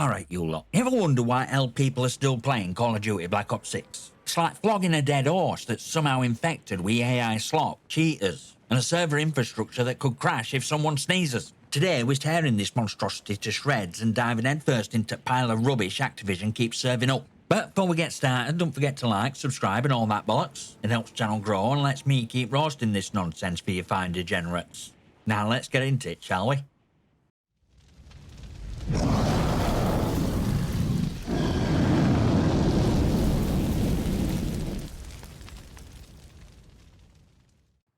Alright, you lot. You ever wonder why hell people are still playing Call of Duty Black Ops 6? It's like flogging a dead horse that's somehow infected with AI slop, cheaters, and a server infrastructure that could crash if someone sneezes. Today we're tearing this monstrosity to shreds and diving headfirst into a pile of rubbish Activision keeps serving up. But before we get started, don't forget to like, subscribe and all that bollocks. It helps the channel grow and lets me keep roasting this nonsense for you fine degenerates. Now let's get into it, shall we?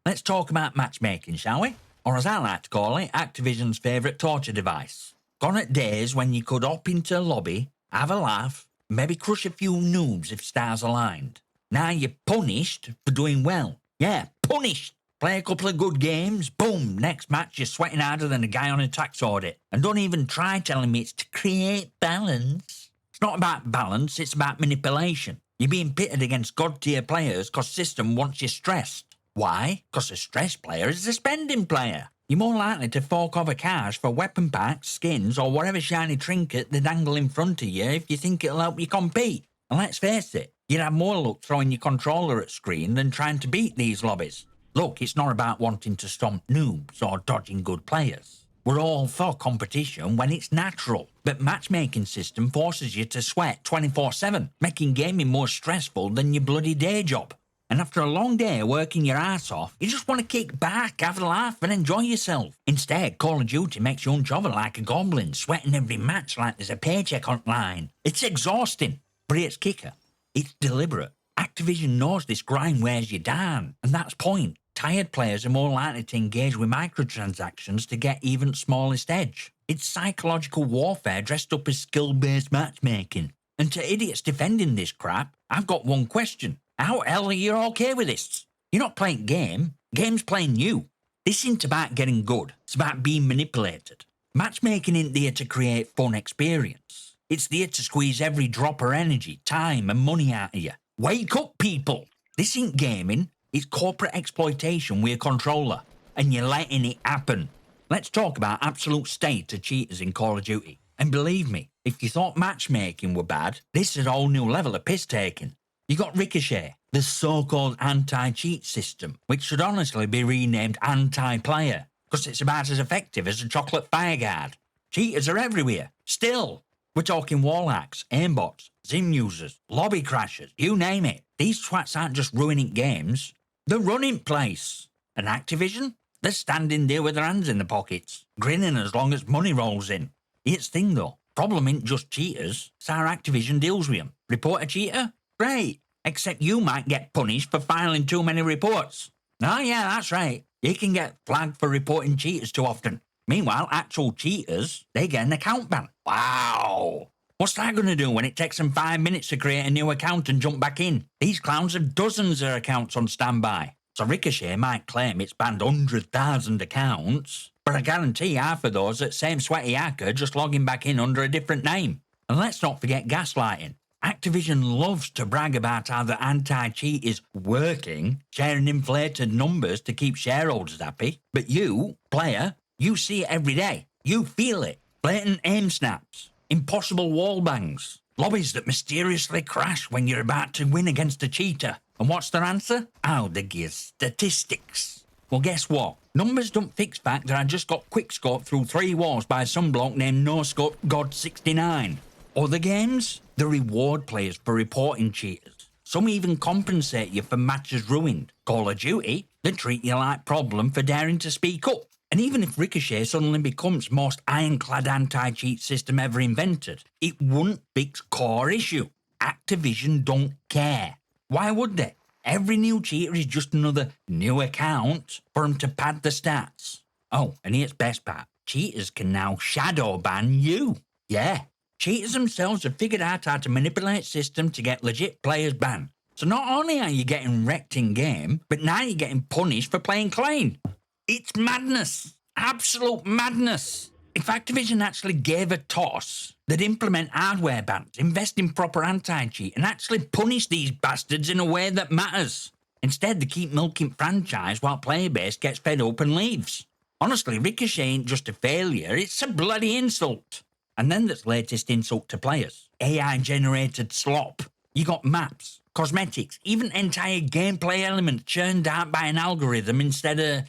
Let's talk about matchmaking, shall we? Or as I like to call it, Activision's favourite torture device. Gone at days when you could hop into a lobby, have a laugh, maybe crush a few noobs if stars aligned. Now you're punished for doing well. Yeah, punished! Play a couple of good games, boom, next match you're sweating harder than a guy on a tax audit. And don't even try telling me it's to create balance. It's not about balance, it's about manipulation. You're being pitted against god-tier players because system wants you stressed. Why? Because a stressed player is a spending player. You're more likely to fork over cash for weapon packs, skins, or whatever shiny trinket they dangle in front of you if you think it'll help you compete. And let's face it, you'd have more luck throwing your controller at screen than trying to beat these lobbies. Look, it's not about wanting to stomp noobs or dodging good players. We're all for competition when it's natural, but matchmaking system forces you to sweat 24/7, making gaming more stressful than your bloody day job. And after a long day working your ass off, you just want to kick back, have a laugh and enjoy yourself. Instead, Call of Duty makes you unjover like a goblin, sweating every match like there's a paycheck online. It's exhausting, but it's kicker. It's deliberate. Activision knows this grind wears you down, and that's point. Tired players are more likely to engage with microtransactions to get even smallest edge. It's psychological warfare dressed up as skill-based matchmaking. And to idiots defending this crap, I've got one question. How hell are you okay with this? You're not playing game's playing you. This isn't about getting good, it's about being manipulated. Matchmaking isn't there to create fun experience. It's there to squeeze every drop of energy, time and money out of you. Wake up, people! This ain't gaming, it's corporate exploitation with a controller, and you're letting it happen. Let's talk about absolute state of cheaters in Call of Duty. And believe me, if you thought matchmaking were bad, this is a whole new level of piss-taking. You got Ricochet, the so-called anti-cheat system, which should honestly be renamed anti-player, because it's about as effective as a chocolate fireguard. Cheaters are everywhere, still. We're talking wall hacks, aimbots, Zim users, lobby crashers, you name it. These twats aren't just ruining games, they're running place. And Activision? They're standing there with their hands in their pockets, grinning as long as money rolls in. Here's the thing though, problem ain't just cheaters, it's how Activision deals with them. Report a cheater? Great, except you might get punished for filing too many reports. Oh yeah, that's right. You can get flagged for reporting cheaters too often. Meanwhile, actual cheaters, they get an account ban. Wow! What's that going to do when it takes them 5 minutes to create a new account and jump back in? These clowns have dozens of accounts on standby. So Ricochet might claim it's banned 100,000 accounts, but I guarantee half of those that same sweaty hacker just logging back in under a different name. And let's not forget gaslighting. Activision loves to brag about how the anti-cheat is working, sharing inflated numbers to keep shareholders happy. But you, player, you see it every day. You feel it. Blatant aim snaps, impossible wall bangs, lobbies that mysteriously crash when you're about to win against a cheater. And what's their answer? Oh, they give statistics. Well, guess what? Numbers don't fix fact that I just got quickscoped through 3 walls by some bloke named NoScope God 69. Other games, they reward players for reporting cheaters. Some even compensate you for matches ruined. Call of Duty, they treat you like problem for daring to speak up. And even if Ricochet suddenly becomes most ironclad anti-cheat system ever invented, it wouldn't fix core issue. Activision don't care. Why would they? Every new cheater is just another new account for them to pad the stats. Oh, and here's best part. Cheaters can now shadow ban you. Yeah. Cheaters themselves have figured out how to manipulate system to get legit players banned. So not only are you getting wrecked in game, but now you're getting punished for playing clean. It's madness. Absolute madness. If Activision actually gave a toss, they'd implement hardware bans, invest in proper anti-cheat, and actually punish these bastards in a way that matters. Instead, they keep milking franchise while player base gets fed up and leaves. Honestly, Ricochet ain't just a failure, it's a bloody insult. And then there's latest insult to players. AI-generated slop. You got maps, cosmetics, even entire gameplay elements churned out by an algorithm instead of,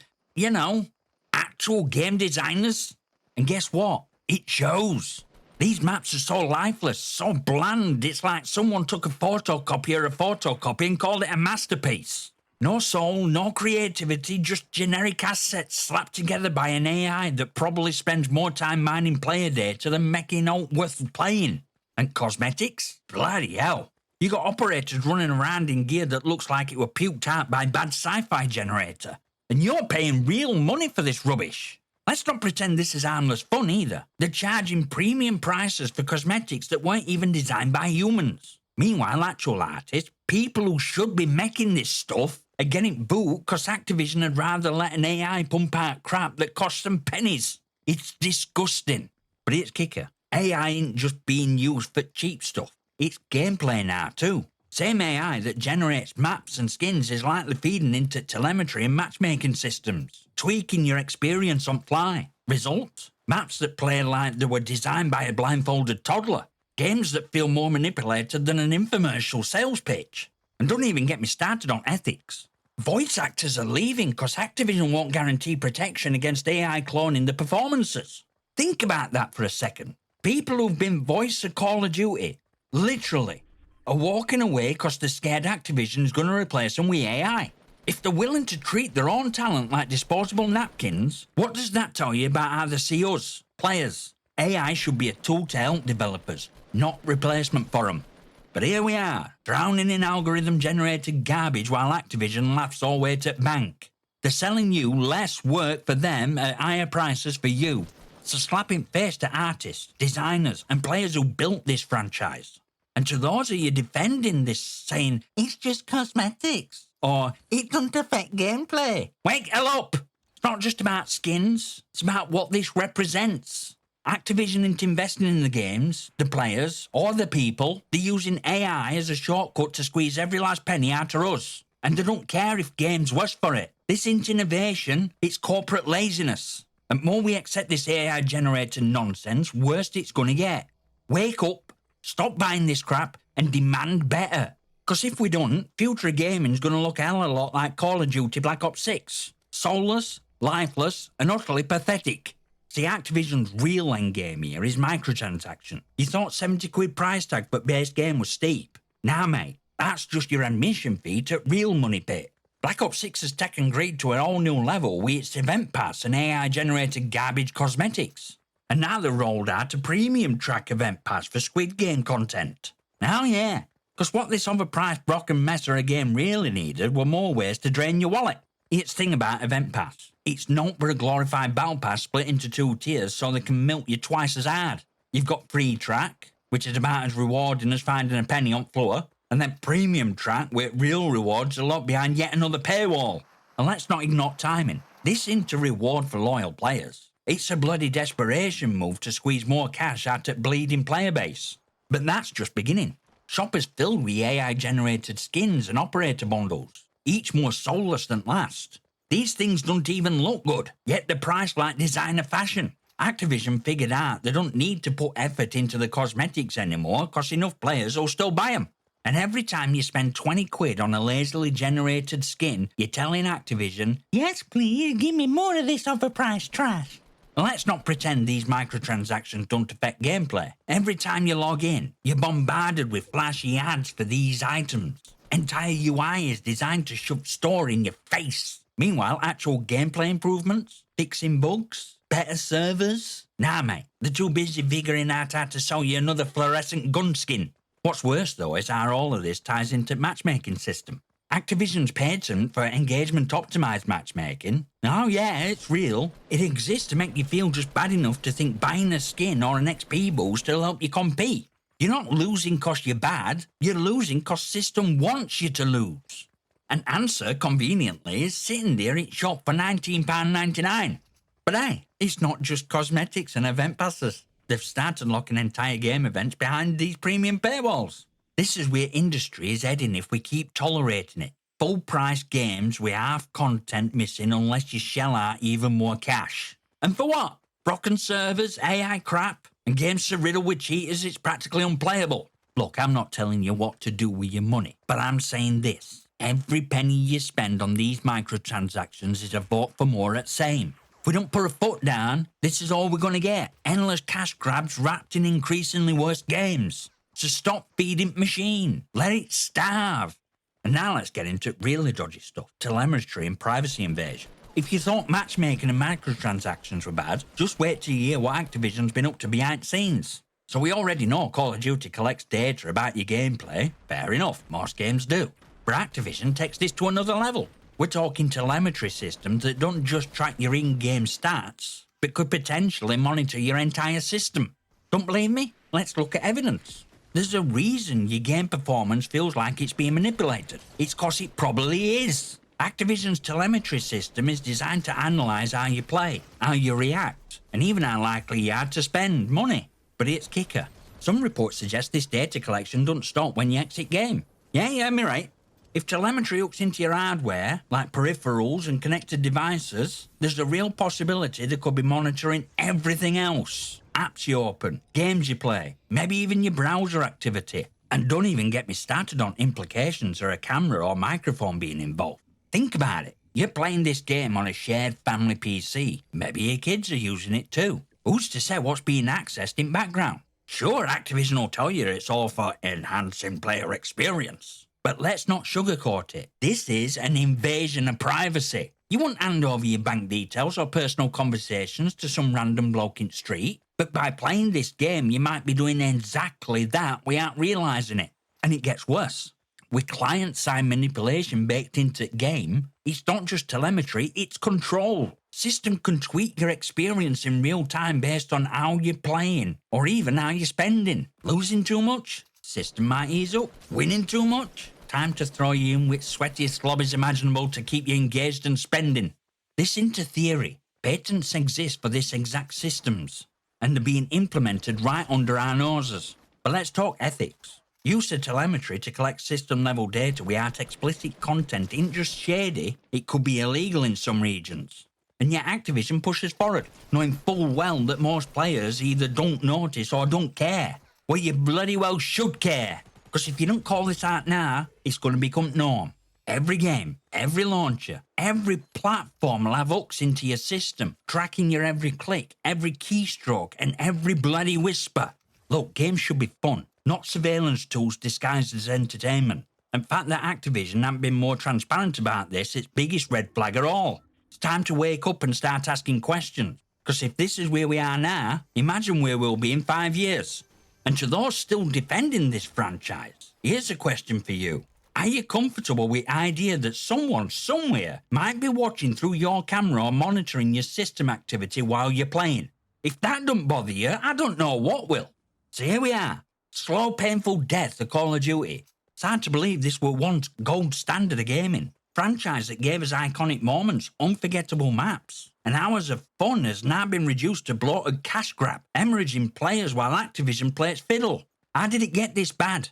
actual game designers. And guess what? It shows. These maps are so lifeless, so bland, it's like someone took a photocopy or a photocopy and called it a masterpiece. No soul, no creativity, just generic assets slapped together by an AI that probably spends more time mining player data than making out worth playing. And cosmetics? Bloody hell. You got operators running around in gear that looks like it were puked out by a bad sci-fi generator. And you're paying real money for this rubbish. Let's not pretend this is harmless fun either. They're charging premium prices for cosmetics that weren't even designed by humans. Meanwhile, actual artists, people who should be making this stuff, are getting booed because Activision had rather let an AI pump out crap that costs them pennies. It's disgusting. But it's kicker. AI ain't just being used for cheap stuff. It's gameplay now too. Same AI that generates maps and skins is likely feeding into telemetry and matchmaking systems, tweaking your experience on fly. Result? Maps that play like they were designed by a blindfolded toddler. Games that feel more manipulated than an infomercial sales pitch. And don't even get me started on ethics. Voice actors are leaving because Activision won't guarantee protection against AI cloning the performances. Think about that for a second. People who've been voice of Call of Duty, literally, are walking away because they're scared Activision's going to replace them with AI. If they're willing to treat their own talent like disposable napkins, what does that tell you about how they see us, players? AI should be a tool to help developers, not replacement for them. But here we are, drowning in algorithm-generated garbage while Activision laughs all the way to bank. They're selling you less work for them at higher prices for you. So slapping face to artists, designers, and players who built this franchise. And to those of you defending this, saying, it's just cosmetics, or it doesn't affect gameplay. Wake hell up! It's not just about skins, it's about what this represents. Activision ain't investing in the games, the players, or the people. They're using AI as a shortcut to squeeze every last penny out of us. And they don't care if game's worse for it. This ain't innovation, it's corporate laziness. And more we accept this AI-generated nonsense, worse it's gonna get. Wake up, stop buying this crap, and demand better. Because if we don't, future gaming's gonna look a hell of a lot like Call of Duty Black Ops 6. Soulless, lifeless, and utterly pathetic. See, Activision's real endgame here is microtransaction. You thought 70 quid price tag for base game was steep. Nah, mate, that's just your admission fee to real money pit. Black Ops 6 has taken Greed to an all-new level with its event pass and AI-generated garbage cosmetics. And now they've rolled out a premium track event pass for Squid Game content. Now, yeah, because what this overpriced Brock and Messer a game really needed were more ways to drain your wallet. It's thing about event pass. It's not for a glorified battle pass split into 2 tiers so they can milk you twice as hard. You've got free track, which is about as rewarding as finding a penny on floor, and then premium track with real rewards are locked behind yet another paywall. And let's not ignore timing. This isn't a reward for loyal players. It's a bloody desperation move to squeeze more cash out at bleeding player base. But that's just beginning. Shop is filled with AI-generated skins and operator bundles, each more soulless than last. These things don't even look good, yet they're priced like designer fashion. Activision figured out they don't need to put effort into the cosmetics anymore because enough players will still buy them. And every time you spend 20 quid on a lazily generated skin, you're telling Activision, yes please, give me more of this overpriced trash. Let's not pretend these microtransactions don't affect gameplay. Every time you log in, you're bombarded with flashy ads for these items. Entire UI is designed to shove store in your face. Meanwhile, actual gameplay improvements, fixing bugs, better servers? Nah, mate, they're too busy figuring out how to sell you another fluorescent gun skin. What's worse, though, is how all of this ties into matchmaking system. Activision's patent for engagement-optimized matchmaking, oh yeah, it's real. It exists to make you feel just bad enough to think buying a skin or an XP boost will help you compete. You're not losing because you're bad, you're losing because system wants you to lose. And Answer, conveniently, is sitting there at shop for £19.99. But hey, it's not just cosmetics and event passes. They've started locking entire game events behind these premium paywalls. This is where industry is heading if we keep tolerating it. Full-price games with half content missing unless you shell out even more cash. And for what? Broken servers, AI crap? And games so riddled with cheaters it's practically unplayable. Look, I'm not telling you what to do with your money, but I'm saying this. Every penny you spend on these microtransactions is a vote for more at same. If we don't put a foot down, this is all we're going to get. Endless cash grabs wrapped in increasingly worse games. So stop feeding the machine. Let it starve. And now let's get into really dodgy stuff. Telemetry and privacy invasion. If you thought matchmaking and microtransactions were bad, just wait till you hear what Activision's been up to behind the scenes. So we already know Call of Duty collects data about your gameplay. Fair enough, most games do. But Activision takes this to another level. We're talking telemetry systems that don't just track your in-game stats, but could potentially monitor your entire system. Don't believe me? Let's look at evidence. There's a reason your game performance feels like it's being manipulated. It's 'cause it probably is. Activision's telemetry system is designed to analyse how you play, how you react, and even how likely you are to spend money. But it's kicker. Some reports suggest this data collection doesn't stop when you exit game. Yeah, me right. If telemetry hooks into your hardware, like peripherals and connected devices, there's a real possibility they could be monitoring everything else. Apps you open, games you play, maybe even your browser activity. And don't even get me started on implications of a camera or microphone being involved. Think about it. You're playing this game on a shared family PC. Maybe your kids are using it too. Who's to say what's being accessed in background? Sure, Activision will tell you it's all for enhancing player experience. But let's not sugarcoat it. This is an invasion of privacy. You won't hand over your bank details or personal conversations to some random bloke in the street. But by playing this game, you might be doing exactly that without realising it. And it gets worse. With client-side manipulation baked into the game, it's not just telemetry, it's control. System can tweak your experience in real time based on how you're playing, or even how you're spending. Losing too much? System might ease up. Winning too much? Time to throw you in with sweatiest lobbies imaginable to keep you engaged and spending. This into theory. Patents exist for this exact systems, and they're being implemented right under our noses. But let's talk ethics. Use of telemetry to collect system-level data without explicit content isn't just shady, it could be illegal in some regions. And yet Activision pushes forward, knowing full well that most players either don't notice or don't care. Well, you bloody well should care, because if you don't call this out now, it's going to become norm. Every game, every launcher, every platform will have hooks into your system, tracking your every click, every keystroke, and every bloody whisper. Look, games should be fun, not surveillance tools disguised as entertainment. And the fact that Activision haven't been more transparent about this, it's biggest red flag of all. It's time to wake up and start asking questions. Because if this is where we are now, imagine where we'll be in 5 years. And to those still defending this franchise, here's a question for you. Are you comfortable with the idea that someone somewhere might be watching through your camera or monitoring your system activity while you're playing? If that don't bother you, I don't know what will. So here we are. Slow, painful death of Call of Duty. It's hard to believe this were once gold standard of gaming. Franchise that gave us iconic moments, unforgettable maps. And hours of fun has now been reduced to bloated cash grab, hemorrhaging players while Activision plays fiddle. How did it get this bad?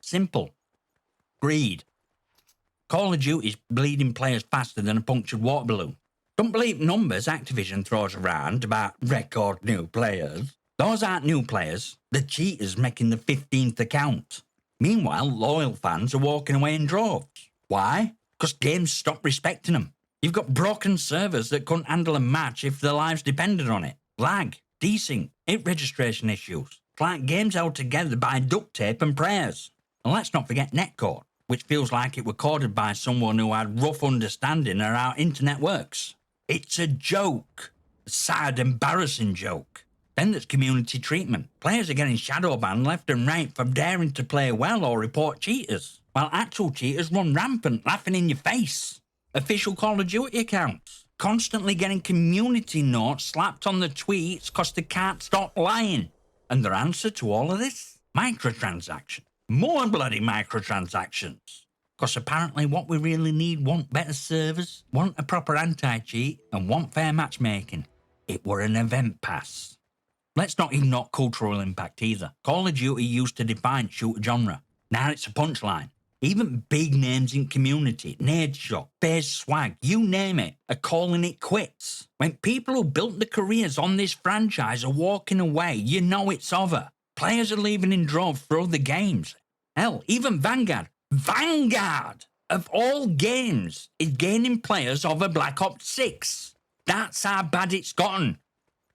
Simple. Greed. Call of Duty's bleeding players faster than a punctured water balloon. Don't believe numbers Activision throws around about record new players. Those aren't new players, the cheaters making the 15th account. Meanwhile, loyal fans are walking away in droves. Why? Because games stop respecting them. You've got broken servers that couldn't handle a match if their lives depended on it. Lag, desync, hit registration issues. It's like games held together by duct tape and prayers. And let's not forget netcode, which feels like it were coded by someone who had rough understanding of how internet works. It's a joke. A sad, embarrassing joke. Then there's community treatment. Players are getting shadow banned left and right for daring to play well or report cheaters, while actual cheaters run rampant, laughing in your face. Official Call of Duty accounts constantly getting community notes slapped on the tweets because they can't stop lying. And their answer to all of this? Microtransaction. More bloody microtransactions. Because apparently what we really need want better servers, want a proper anti-cheat, and want fair matchmaking. It were an event pass. Let's not ignore cultural impact either. Call of Duty used to define shooter genre. Now it's a punchline. Even big names in community, Nadeshot, FaZe Swag, you name it, are calling it quits. When people who built their careers on this franchise are walking away, you know it's over. Players are leaving in droves for other games. Hell, even Vanguard of all games, is gaining players over Black Ops 6. That's how bad it's gotten.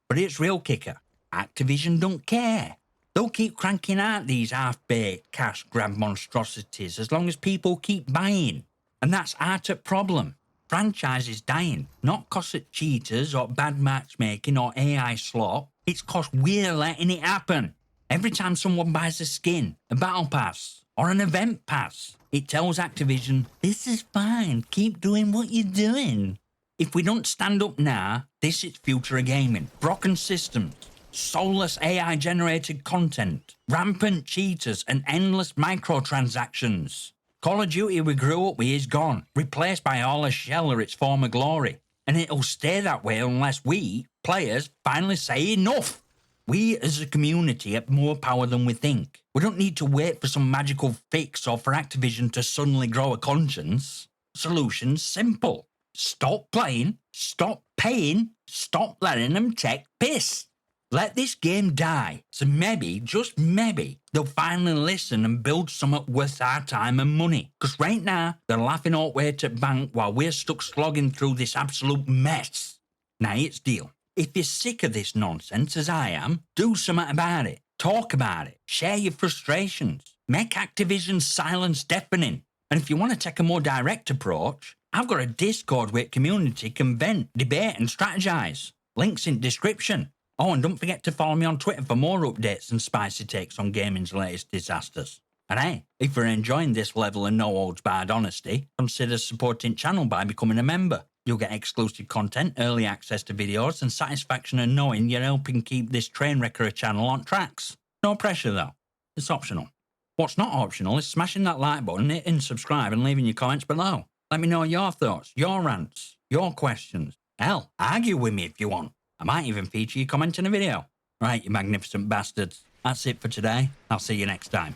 But it's real kicker. Activision don't care. They'll keep cranking out these half-baked cash grab monstrosities as long as people keep buying. And that's our problem. Franchise is dying, not cause of cheaters or bad matchmaking or AI slop. It's cause we're letting it happen. Every time someone buys a skin, a battle pass, or an event pass, it tells Activision, this is fine, keep doing what you're doing. If we don't stand up now, this is future of gaming. Broken systems, soulless AI-generated content, rampant cheaters, and endless microtransactions. Call of Duty we grew up with is gone, replaced by all a shell of its former glory. And it'll stay that way unless we, players, finally say enough. We as a community have more power than we think. We don't need to wait for some magical fix or for Activision to suddenly grow a conscience. Solution's simple. Stop playing, stop paying, stop letting them take piss. Let this game die, so maybe, just maybe, they'll finally listen and build something worth our time and money. Because right now, they're laughing all the way to bank while we're stuck slogging through this absolute mess. Now it's deal. If you're sick of this nonsense, as I am, do something about it. Talk about it. Share your frustrations. Make Activision's silence deafening. And if you want to take a more direct approach, I've got a Discord where community can vent, debate and strategize. Links in description. Oh, and don't forget to follow me on Twitter for more updates and spicy takes on gaming's latest disasters. And hey, if you're enjoying this level of no-holds-barred honesty, consider supporting channel by becoming a member. You'll get exclusive content, early access to videos, and satisfaction in knowing you're helping keep this train wrecker channel on tracks. No pressure though. It's optional. What's not optional is smashing that like button, hitting subscribe and leaving your comments below. Let me know your thoughts, your rants, your questions. Hell, argue with me if you want. I might even feature your comment in a video. Right, you magnificent bastards. That's it for today. I'll see you next time.